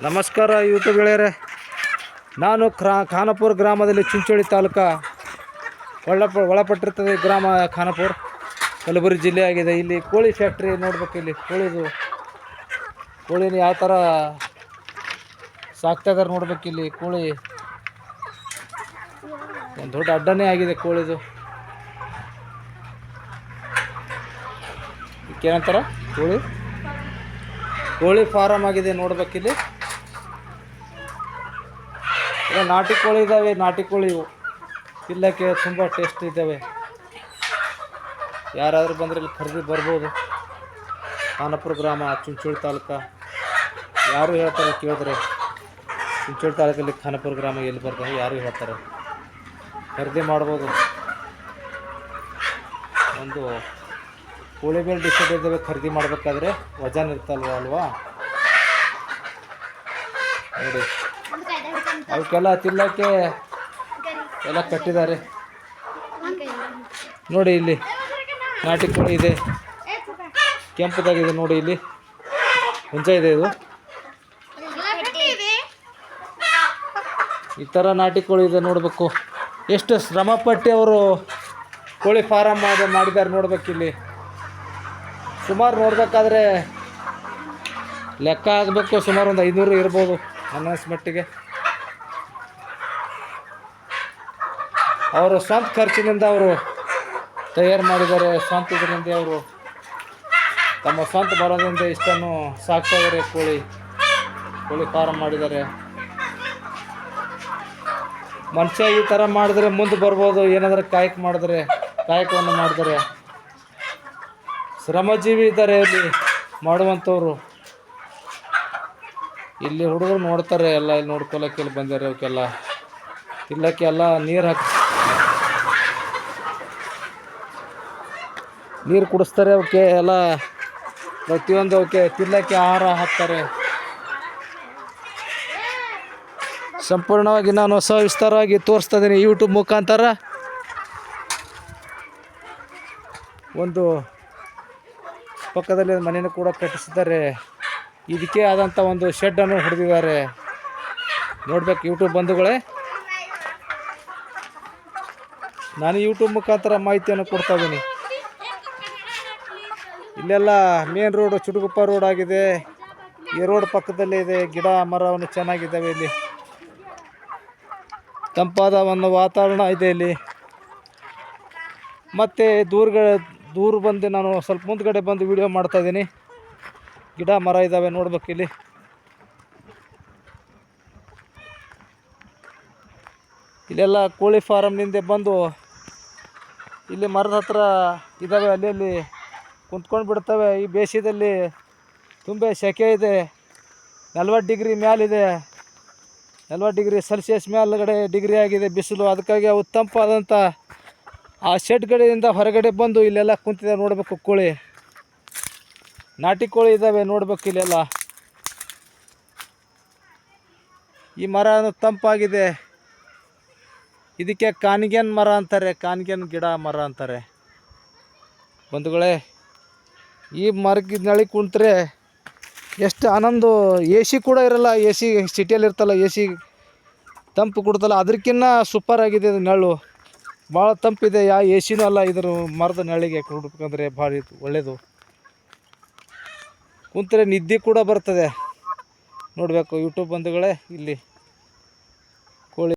ನಮಸ್ಕಾರ ಯೂಟ್ಯೂಬ್ ಗೆಳೆಯರೇ. ನಾನು ಖಾನಾಪುರ ಗ್ರಾಮದಲ್ಲಿ ಚಿಂಚೋಳಿ ತಾಲೂಕು ಒಳಪಟ್ಟಿರ್ತದೆ. ಗ್ರಾಮ ಖಾನಾಪುರ ಕಲಬುರಗಿ ಜಿಲ್ಲೆ ಆಗಿದೆ. ಇಲ್ಲಿ ಕೋಳಿ ಫ್ಯಾಕ್ಟ್ರಿ ನೋಡ್ಬೇಕು. ಇಲ್ಲಿ ಕೋಳಿನ ಯಾವ ಥರ ಸಾಕ್ತಾ ಇದ್ದಾರೆ ನೋಡ್ಬೇಕು. ಇಲ್ಲಿ ಕೋಳಿ ಒಂದು ದೊಡ್ಡ ಅಡ್ಡನೇ ಆಗಿದೆ ಕೋಳಿದು. ಏನಂತಾರ ಕೋಳಿ ಫಾರಮ್ ಆಗಿದೆ ನೋಡ್ಬೇಕಿಲ್ಲಿ. ನಾಟಿ ಕೋಳಿ ಇದ್ದಾವೆ. ನಾಟಿ ಕೋಳಿ ತಿನ್ನಕ್ಕೆ ತುಂಬ ಟೇಸ್ಟ್ ಇದ್ದಾವೆ. ಯಾರಾದರೂ ಬಂದರೆ ಇಲ್ಲಿ ಖರೀದಿ ಬರ್ಬೋದು. ಖಾನಾಪುರ ಗ್ರಾಮ ಚಿಂಚೋಳಿ ತಾಲೂಕು. ಯಾರು ಹೇಳ್ತಾರೆ ಕೇಳಿದ್ರೆ ಚಿಂಚೋಳಿ ತಾಲೂಕಲ್ಲಿ ಖಾನಾಪುರ ಗ್ರಾಮ ಎಲ್ಲಿ ಬರ್ತಾರೆ ಯಾರು ಹೇಳ್ತಾರೆ. ಖರೀದಿ ಮಾಡ್ಬೋದು. ಒಂದು ಕೋಳಿ ಮೇಲೆ ಡಿಸೈಡ್ ಇದ್ದಾವೆ. ಖರೀದಿ ಮಾಡಬೇಕಾದ್ರೆ ವಜನ್ ಇರ್ತಲ್ವಾ ನೋಡಿ. ಅವಕ್ಕೆಲ್ಲ ತಿನ್ನಕ್ಕೆ ಎಲ್ಲ ಕಟ್ಟಿದ್ದಾರೆ ನೋಡಿ. ಇಲ್ಲಿ ನಾಟಿ ಕೋಳಿ ಇದೆ, ಕೆಂಪದಾಗಿದೆ ನೋಡಿ. ಇಲ್ಲಿ ಹುಂಚ ಇದೆ. ಇದು ಈ ಥರ ನಾಟಿ ಕೋಳಿ ಇದೆ ನೋಡಬೇಕು. ಎಷ್ಟು ಶ್ರಮಪಟ್ಟು ಅವರು ಕೋಳಿ ಫಾರಮ್ ಮಾಡಿದ್ದಾರೆ ನೋಡ್ಬೇಕಿಲ್ಲಿ. ಸುಮಾರು ನೋಡಬೇಕಾದ್ರೆ ಲೆಕ್ಕ ಆಗಬೇಕು, ಸುಮಾರು ಒಂದು 500 ಇರ್ಬೋದು ಅನ್ನಿಸ್ ಮಟ್ಟಿಗೆ. ಅವರು ಸ್ವಂತ ಖರ್ಚಿನಿಂದ ಅವರು ತಯಾರು ಮಾಡಿದ್ದಾರೆ. ಸ್ವಂತ ಇದರಿಂದ ಅವರು ತಮ್ಮ ಸ್ವಂತ ಬರೋದ್ರಿಂದ ಇಷ್ಟನ್ನು ಸಾಕ್ತಾ ಇದ್ದಾರೆ. ಕೋಳಿ ಫಾರಮ್ ಮಾಡಿದ್ದಾರೆ. ಮನುಷ್ಯ ಈ ಥರ ಮಾಡಿದ್ರೆ ಮುಂದೆ ಬರ್ಬೋದು. ಏನಾದರೂ ಕಾಯಕವನ್ನು ಮಾಡಿದರೆ ಶ್ರಮಜೀವಿ ಇದ್ದಾರೆ ಇಲ್ಲಿ ಮಾಡುವಂಥವ್ರು. ಇಲ್ಲಿ ಹುಡುಗರು ನೋಡ್ತಾರೆ ಎಲ್ಲ. ಇಲ್ಲಿ ನೋಡ್ಕೊಳಕ್ಕೆ ಇಲ್ಲಿ ಬಂದಿದ್ದಾರೆ. ಅವಕ್ಕೆಲ್ಲ ತಿನ್ನಕ್ಕೆ ಎಲ್ಲ ನೀರು ಕುಡಿಸ್ತಾರೆ. ಅವಕ್ಕೆ ಎಲ್ಲ ಪ್ರತಿಯೊಂದು ಅವಕ್ಕೆ ತಿನ್ನಕ್ಕೆ ಆಹಾರ ಹಾಕ್ತಾರೆ. ಸಂಪೂರ್ಣವಾಗಿ ನಾನು ಸವಿಸ್ತಾರವಾಗಿ ತೋರಿಸ್ತಾ ಇದ್ದೀನಿ ಯೂಟ್ಯೂಬ್ ಮುಖಾಂತರ. ಒಂದು ಪಕ್ಕದಲ್ಲಿ ಮನೆಯನ್ನು ಕೂಡ ಕಟ್ಟಿಸಿದ್ದಾರೆ. ಇದಕ್ಕೆ ಆದಂಥ ಒಂದು ಶೆಡ್ಡನ್ನು ಹೊಡೆದಿದ್ದಾರೆ ನೋಡ್ಬೇಕು ಯೂಟ್ಯೂಬ್ ಬಂಧುಗಳೇ. ನಾನು ಯೂಟ್ಯೂಬ್ ಮುಖಾಂತರ ಮಾಹಿತಿಯನ್ನು ಕೊಡ್ತಾ ಇದ್ದೀನಿ. ಇಲ್ಲೆಲ್ಲ ಮೇನ್ ರೋಡು ಚುಟುಗುಪ್ಪ ರೋಡ್ ಆಗಿದೆ. ಈ ರೋಡ್ ಪಕ್ಕದಲ್ಲೇ ಇದೆ. ಗಿಡ ಮರವನ್ನು ಚೆನ್ನಾಗಿದ್ದಾವೆ. ಇಲ್ಲಿ ತಂಪಾದ ಒಂದು ವಾತಾವರಣ ಇದೆ ಇಲ್ಲಿ. ಮತ್ತು ದೂರ ಬಂದು ನಾನು ಸ್ವಲ್ಪ ಮುಂದ್ಗಡೆ ಬಂದು ವಿಡಿಯೋ ಮಾಡ್ತಾಯಿದ್ದೀನಿ. ಗಿಡ ಮರ ಇದ್ದಾವೆ ನೋಡ್ಬೇಕು. ಇಲ್ಲೆಲ್ಲ ಕೋಳಿ ಫಾರಮ್ನಿಂದ ಬಂದು ಇಲ್ಲಿ ಮರದ ಹತ್ರ ಇದ್ದಾವೆ. ಅಲ್ಲಿ ಕುಂತ್ಕೊಂಡು ಬಿಡ್ತವೆ. ಈ ಬೇಸಿಗೆಯಲ್ಲಿ ತುಂಬ ಸೆಕೆ ಇದೆ. 40 ಡಿಗ್ರಿ ಮ್ಯಾಲಿದೆ. 40 ಡಿಗ್ರಿ ಸೆಲ್ಸಿಯಸ್ ಮೇಲ್ಗಡೆ ಡಿಗ್ರಿ ಆಗಿದೆ ಬಿಸಿಲು. ಅದಕ್ಕಾಗಿ ಅವು ತಂಪಾದಂಥ ಆ ಶೆಡ್ಗಳಿಂದ ಹೊರಗಡೆ ಬಂದು ಇಲ್ಲೆಲ್ಲ ಕುಂತಿದ್ದಾವೆ ನೋಡಬೇಕು. ಕೋಳಿ ನಾಟಿ ಕೋಳಿ ಇದ್ದಾವೆ ನೋಡ್ಬೇಕು. ಇಲ್ಲೆಲ್ಲ ಈ ಮರ ತಂಪಾಗಿದೆ. ಇದಕ್ಕೆ ಕಾನಿಗೆನ್ ಮರ ಅಂತಾರೆ. ಕಾನಿಗೆನ್ ಗಿಡ ಮರ ಅಂತಾರೆ ಬಂಧುಗಳೇ. ಈ ಮರಕ್ಕೆ ನಳಿ ಕುಂತ್ರೆ ಎಷ್ಟು ಆನಂದ. ಎ ಸಿ ಕೂಡ ಇರಲ್ಲ. ಎ ಸಿ ಸಿಟಿಯಲ್ಲಿ ಇರ್ತಲ್ಲ, ಎ ಸಿ ತಂಪು ಕೊಡ್ತಲ್ಲ, ಅದಕ್ಕಿಂತ ಸೂಪರ್ ಆಗಿದೆ ಇದು. ನೆರಳು ಭಾಳ ತಂಪಿದೆ. ಎ ಸಿನೂ ಅಲ್ಲ. ಇದ್ರ ಮರದ ನೆರಳಿಗೆ ಕೊಡ್ಬೇಕಂದ್ರೆ ಭಾಳ ಒಳ್ಳೆಯದು. ಕುಂತ್ರೆ ನಿದ್ದೆ ಕೂಡ ಬರ್ತದೆ ನೋಡಬೇಕು ಯೂಟ್ಯೂಬ್ ಬಂಧುಗಳೇ. ಇಲ್ಲಿ